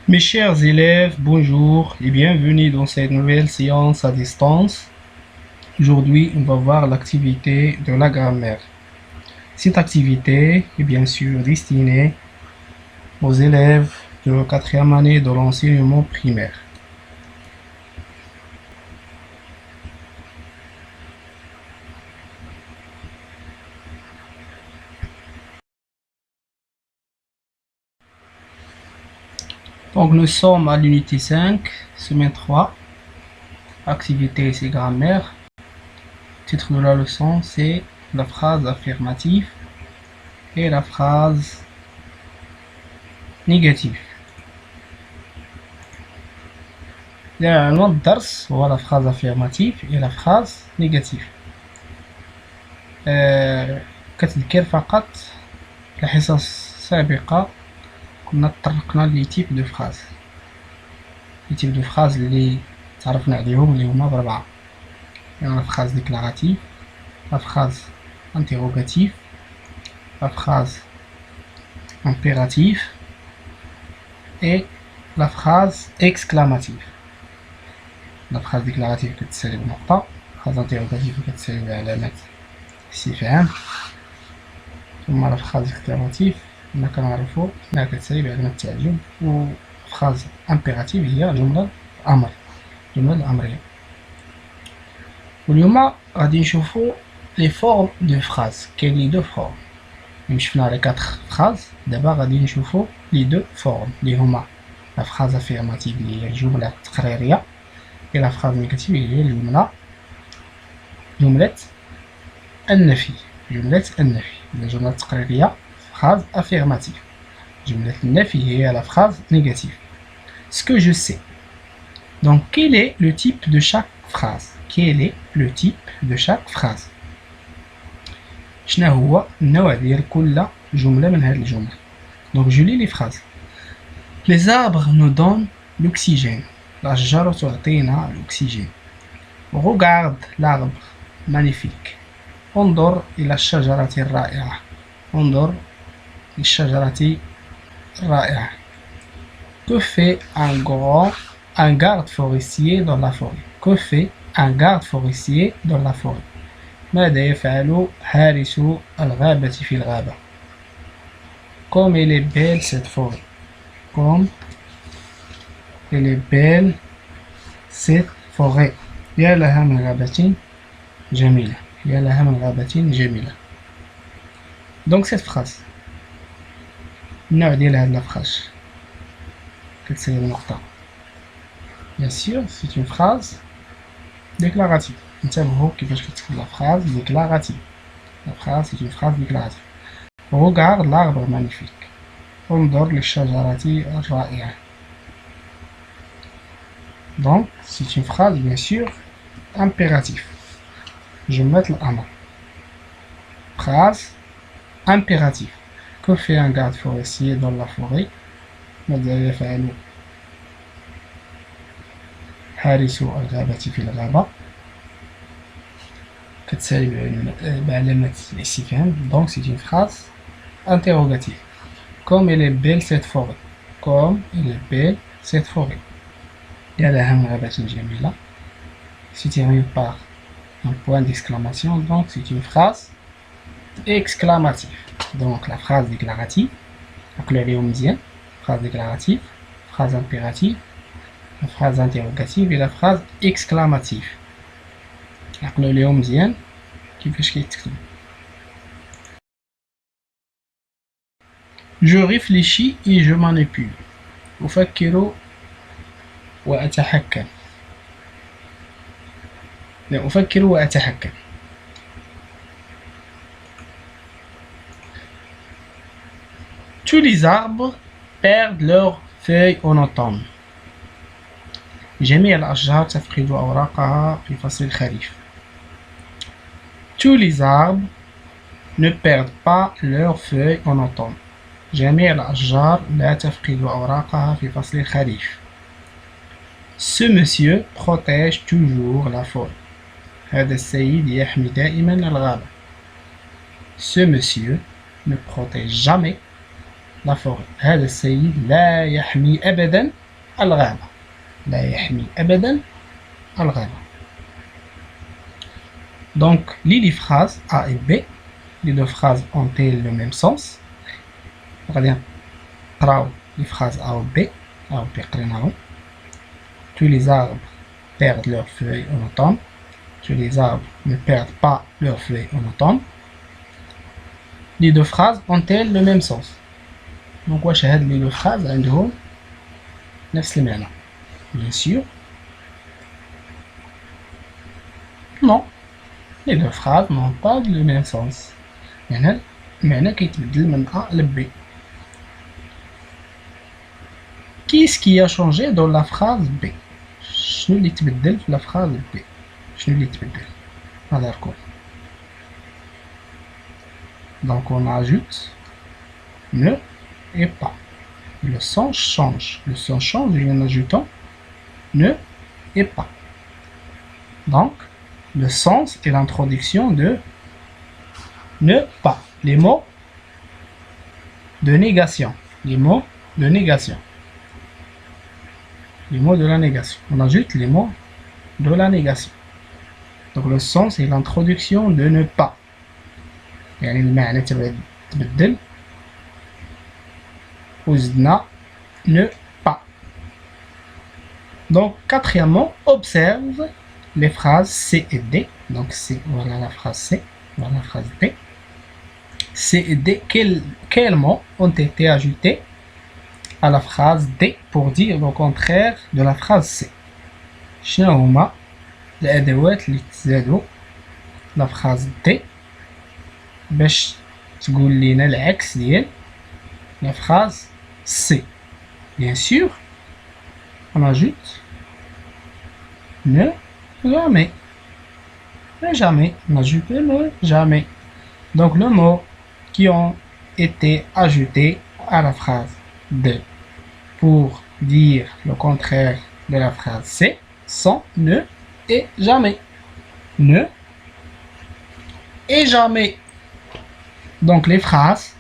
Mes chers élèves, bonjour et bienvenue dans cette nouvelle séance à distance. Aujourd'hui, on va voir l'activité de la grammaire. Cette activité est bien sûr destinée aux élèves de la 4e année de l'enseignement primaire. Donc nous sommes à l'unité 5, semaine 3, activité c'est grammaire. Le titre de la leçon c'est la phrase affirmative et la phrase négative. العنوان الدرس هو la phrase affirmative et la phrase négative. كتذكر فقط الحصص السابقة كنا تطرقنا لي تيب دو فراز اللي تعرفنا عليهم اللي هما بربعة، يعني لا فراز ديكلاراتيف، لا فراز انتيروغاتيف، لا فراز امبيراتيف et la phrase exclamative. La phrase déclarative كتسالي بنقطة، la phrase interrogative كتسالي بعلامة استفهام، ثم la phrase exclamative كما كنعرفو أنها كتسالي بعلامة التعجب، و phrase impérative هي جملة الأمر، الجملة الأمرية. واليوم غادي نشوفو لي فورم دو فراز، كاين لي دو فورم، شفنا على 4 فراز، دابا غادي نشوفو لي دو فورم اللي هما لا phrase affirmative اللي هي الجملة التقريرية، et la phrase négative اللي هي جملة النفي. الجملة التقريرية phrase affirmative، جملة النفي هي la phrase négative. Ce que je sais. Donc quel est le type de chaque phrase? شنو هو النوع ديال كل جملة من هذه الجمل؟ Donc je lis les phrases. Les arbres nous donnent l'oxygène. الأشجار تعطينا الأكسجين. Regarde l'arbre magnifique. انظر إلى الشجرة الرائعة. انظر للشجرة الرائعة. Que fait un garde forestier dans la forêt? Que fait un garde forestier dans la forêt? ماذا يفعل حارس الغابة في الغابة؟ Comme elle est belle cette forêt. Comme elle est belle cette forêt. يا لها من غابة جميلة. يا لها من غابة جميلة. Donc cette phrase النوع ديال هاد لافراج كتساوي بنقطة. Bien sûr c'est une phrase déclarative. انتبهوا كيفاش كتكتب la phrase déclarative. La phrase c'est une phrase déclarative. Regarde l'arbre magnifique. انظر للشجرة الرائعة. Donc c'est une phrase bien sûr impérative. جملة الأمر. Phrase impérative. Que fait un garde forestier dans la forêt? ماذا يفعل حارس الغابة في الغابة؟ كتساوي بعلامة الاستفهام. Donc c'est une phrase interrogative. Comme elle est belle cette forêt. Comme elle est belle cette forêt. يا لها من غابة جميلة. C'est terminé par un point d'exclamation. Donc c'est une phrase exclamative. Donc la phrase déclarative, phrase déclarative, phrase impérative, la phrase interrogative et la phrase exclamative. عقلوا ليهم مزيان كيفاش كيتكتب. Je réfléchis et je manipule. أفكر وأتحكم. لا أفكر وأتحكم. Tous les arbres perdent leurs feuilles en automne. جميع الأشجار تفقد أوراقها في فصل الخريف. Tous les arbres ne perdent pas leurs feuilles en automne. جميع الأشجار لا تفقد أوراقها في فصل الخريف. Ce monsieur protège toujours la forêt. هذا السيد يحمي دائما الغابة. Ce monsieur ne protège jamais la forêt. هذا السيد لا يحمي أبدا الغابة. لا يحمي أبدا الغابة. Donc, les phrases A et B, les deux phrases ont-elles le même sens? Regardez, les phrases A ou B, A ou B, tous les arbres perdent leurs feuilles en automne. Tous les arbres ne perdent pas leurs feuilles en automne. Les deux phrases ont-elles le même sens? Donc, les deux phrases ont نفس المعنى. Bien sûr. Non. Les deux phrases n'ont pas le même sens. يعني المعنى كيتبدل من A ل B. Qu'est-ce qui a changé dans la phrase B? شنو اللي تبدل في la phrase B? شنو اللي تبدل؟ هذا الكل. Donc on ajoute ne et pas. Le sens change. Le sens change en ajoutant ne et pas. Donc le sens est l'introduction de ne pas. Les mots de négation. Les mots de négation. Les mots de la négation. On ajoute les mots de la négation. Donc le sens est l'introduction de ne pas. يعني المعنى تبدل وزدنا ne pas. Donc quatrièmement, observe les phrases C et D. Donc C, voilà la phrase C, voilà la phrase D. C et D, quels mots ont été ajoutés à la phrase D pour dire le contraire de la phrase C? شنو هما الأدوات اللي تزادوا la phrase D باش تقول لنا العكس ديال la phrase C? Bien sûr, on ajoute ne jamais. Ne jamais. On ajoute ne jamais. Donc, le mot qui ont été ajoutés à la phrase D pour dire le contraire de la phrase C sont ne et jamais. Ne et jamais. Donc, les phrases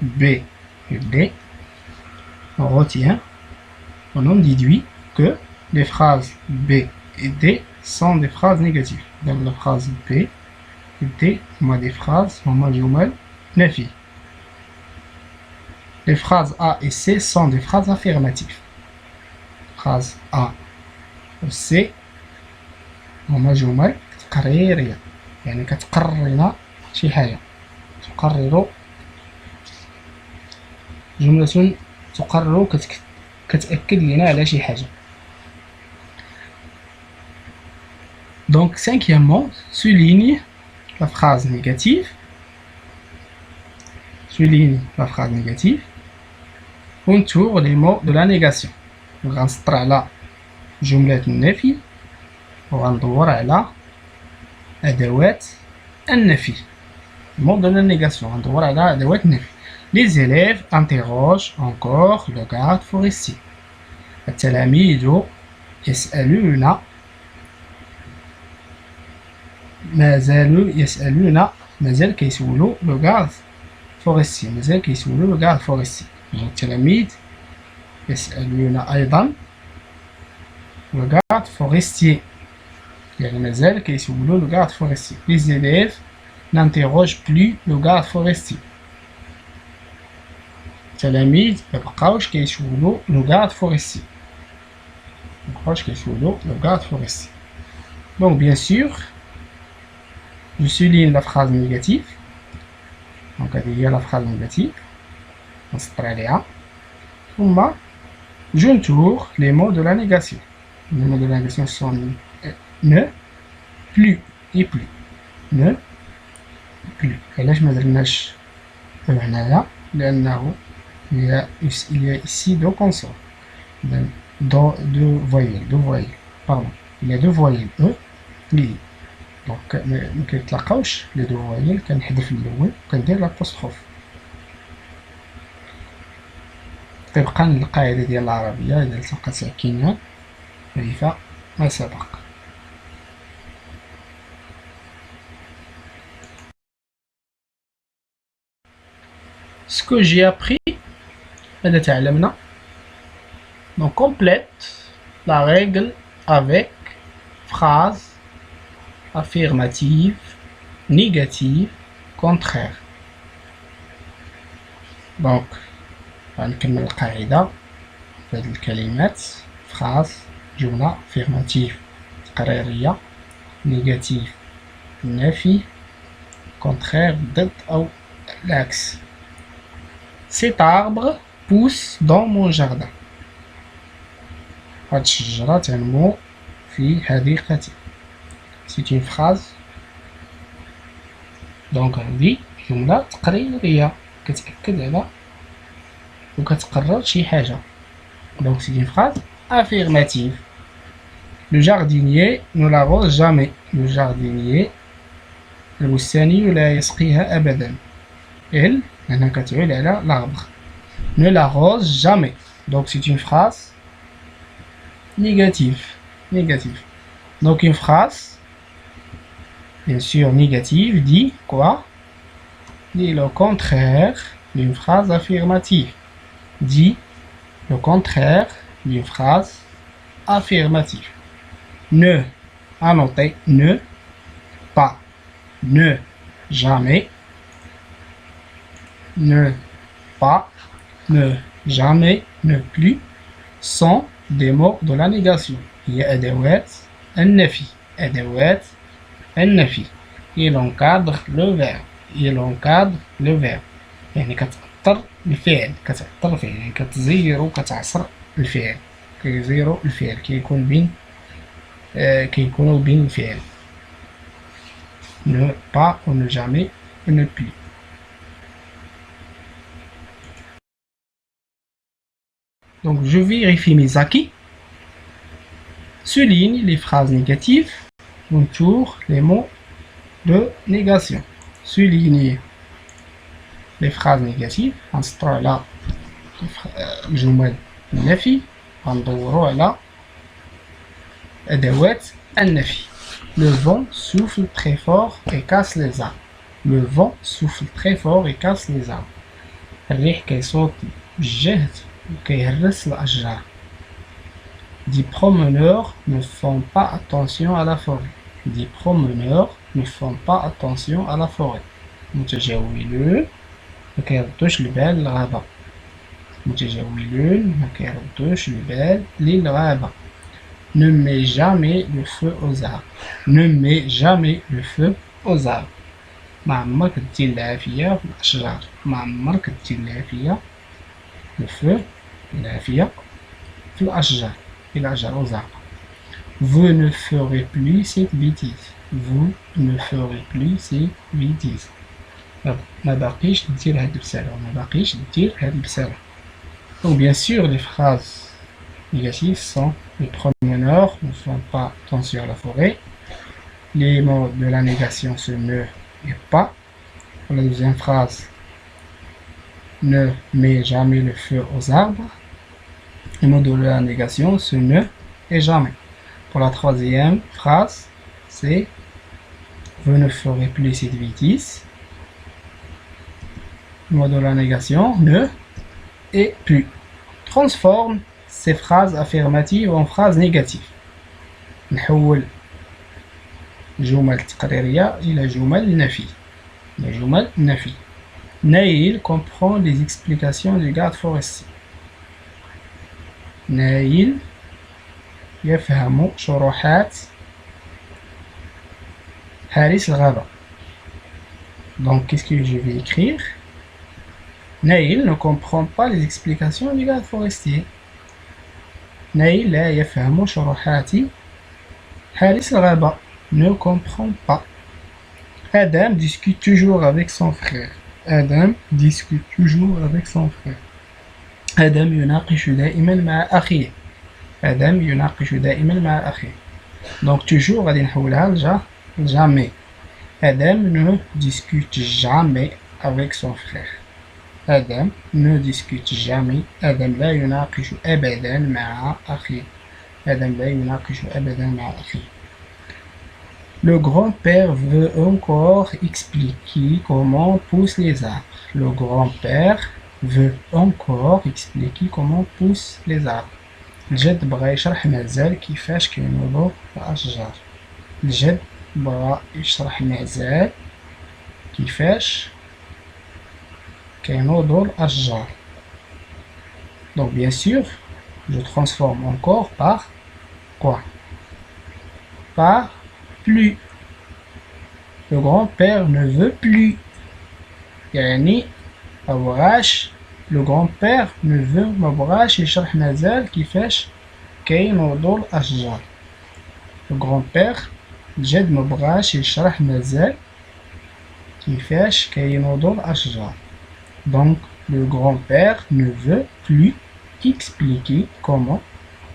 B et D, on retient, on en déduit que les phrases B et D sont des phrases négatives. Donc, la phrase B et D, on a des phrases, on a jumal, nafi. Les phrases A et C sont des phrases affirmatives. Phrase A ou C, on a jumal, تقريرية. يعني كتقرر لنا شي حاجة. تقرر جملة تقرر كتأكد لنا على شي حاجة. Donc cinquièmement, souligne la phrase négative. Souligne la phrase négative. Entoure les mots de la négation. غنسطر على جملة النفي وغندور على أدوات النفي. Mots de la négation. غندور على أدوات النفي. Les élèves interrogent encore le garde forestier. التلاميذ يسألون مازال كيسولوا لو غارد فورستي. مازال كيسولوا لو غارد فورستي. التلاميذ يسألون أيضا لو غارد فورستي. يعني مازال كيسولوا لو غارد فورستي. Les élèves n'interrogent plus le garde forestier. التلاميذ مبقاوش كيسولوا لو غارد فورستي. مبقاوش كيسولوا لو غارد فورستي. Donc bien sûr, je souligne la phrase négative. Donc il y a la phrase négative. On se prend j'entoure les mots de la négation. Les mots de la négation sont ne, plus et plus. Ne, plus. Et là je me درناش هنايا لأنه il y a ici deux consonnes. Deux voyelles. Pardon. Il y a deux voyelles E لي. Donc ما كيتلاقاوش لي دو فوايل. كنحذف الاول وكندير لابوستروف. طبقا للقاعده ديال العربيه اذا التقت ساكنان فهي ما سبق. Ce que j'ai appris, donc complète la règle avec phrase affirmative, négative, contraire. Donc, غنكمل القاعدة بهاد الكلمات phrase جملة affirmative تقريرية négative نفي contraire ضد أو العكس. Cet arbre pousse dans mon jardin. هاد الشجرة تنمو في حديقتي. C'est une phrase. دونك هادي جملة تقريرية كتأكد على وكتقرر شي حاجة. Donc c'est une phrase affirmative. Le jardinier ne l'arrose jamais. Le jardinier البستاني لا يسقيها أبدا. Elle هنا كتعود على l'arbre. Ne l'arrose jamais. Donc c'est une phrase négative. Négative. Donc une phrase bien sûr négative dit quoi? Dit le contraire d'une phrase affirmative. Dit le contraire d'une phrase affirmative. Ne, annoter, ne, pas, ne, jamais, ne, pas, ne, jamais, ne plus, sont des mots de la négation. Il y a أدوات النفي. أدوات النفي. Il encadre le verbe. Il encadre le verbe. يعني كتأثر الفعل. كتأثر الفعل يعني كتزير وكتعصر الفعل. كيزيرو الفعل كيكون بين كيكونوا بين الفعل. Ne pas ou ne jamais ou ne plus. Donc je vérifie mes acquis. Souligne les phrases négatives. Entoure les mots de négation. Souligne les phrases négatives. غنسطرو على الجمل النفي. غندورو على أدوات النفي. Le vent souffle très fort et casse les arbres. Le vent souffle très fort et casse les arbres. الريح كيصوت بجهد وكيهرس الأشجار. Des promeneurs ne font pas attention à la forêt. Des promeneurs ne font pas attention à la forêt. متجولون ما كيردوش البال للغابة. متجولون ما كيردوش البال للغابة. Ne mets jamais le feu aux arbres. Ne mets jamais le feu aux arbres. ما عمرك دير العافية في الأشجار. ما عمرك دير العافية le feu العافية في الأشجار. في الأشجار aux arbres. Vous ne ferez plus cette bêtise. Vous ne ferez plus cette bêtise. ما باقيش دير هاد البسالة. ما باقيش دير هاد البسالة. Donc bien sûr les phrases négatives sont les promeneurs ne font pas attention à la forêt. Les mots de la négation c'est ne et pas. Pour la deuxième phrase, ne mets jamais le feu aux arbres. Les mots de la négation c'est ne et jamais. Pour la troisième phrase, c'est vous ne ferez plus cette bêtise. Le mot de la négation ne et plus. Transforme ces phrases affirmatives en phrases négatives. نحول الجمل التقريرية إلى جمل نفي. جمل نفي. Naïl comprend les explications du garde forestier. نايل يفهم شروحات حارس الغابة. Donc qu'est-ce que je vais écrire? Naïl ne comprend pas les explications du garde forestier. نايل لا يفهم شروحات حارس الغابة. Ne comprend pas. Adam discute toujours avec son frère. Adam discute toujours avec son frère. Adam يناقش دائما مع أخيه. Adam يناقش دائما مع أخيه. Donc toujours غادي نحولها لجا jamais. Adam ne discute jamais avec son frère. Adam ne discute jamais. Adam لا يناقش أبدا مع أخيه. Adam لا يناقش أبدا مع أخيه. Le grand-père veut encore expliquer comment poussent les arbres. Le grand-père veut encore expliquer comment poussent les arbres. الجد بغا يشرح مازال كيفاش كينوضو الأشجار. الجد بغا يشرح مازال كيفاش كينوضو الأشجار. Donc bien sûr, je transforme encore par quoi? Par plus. Le grand-père ne veut plus. يعني مبغاش le grand-père ne veut مبغاش يشرح مازال كيفاش كينوضو الأشجار. Le grand-père الجد مبغاش يشرح مازال كيفاش كينوضو الأشجار. Donc le grand-père ne veut plus expliquer comment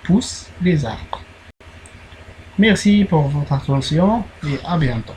poussent les arbres. Merci pour votre attention et à bientôt.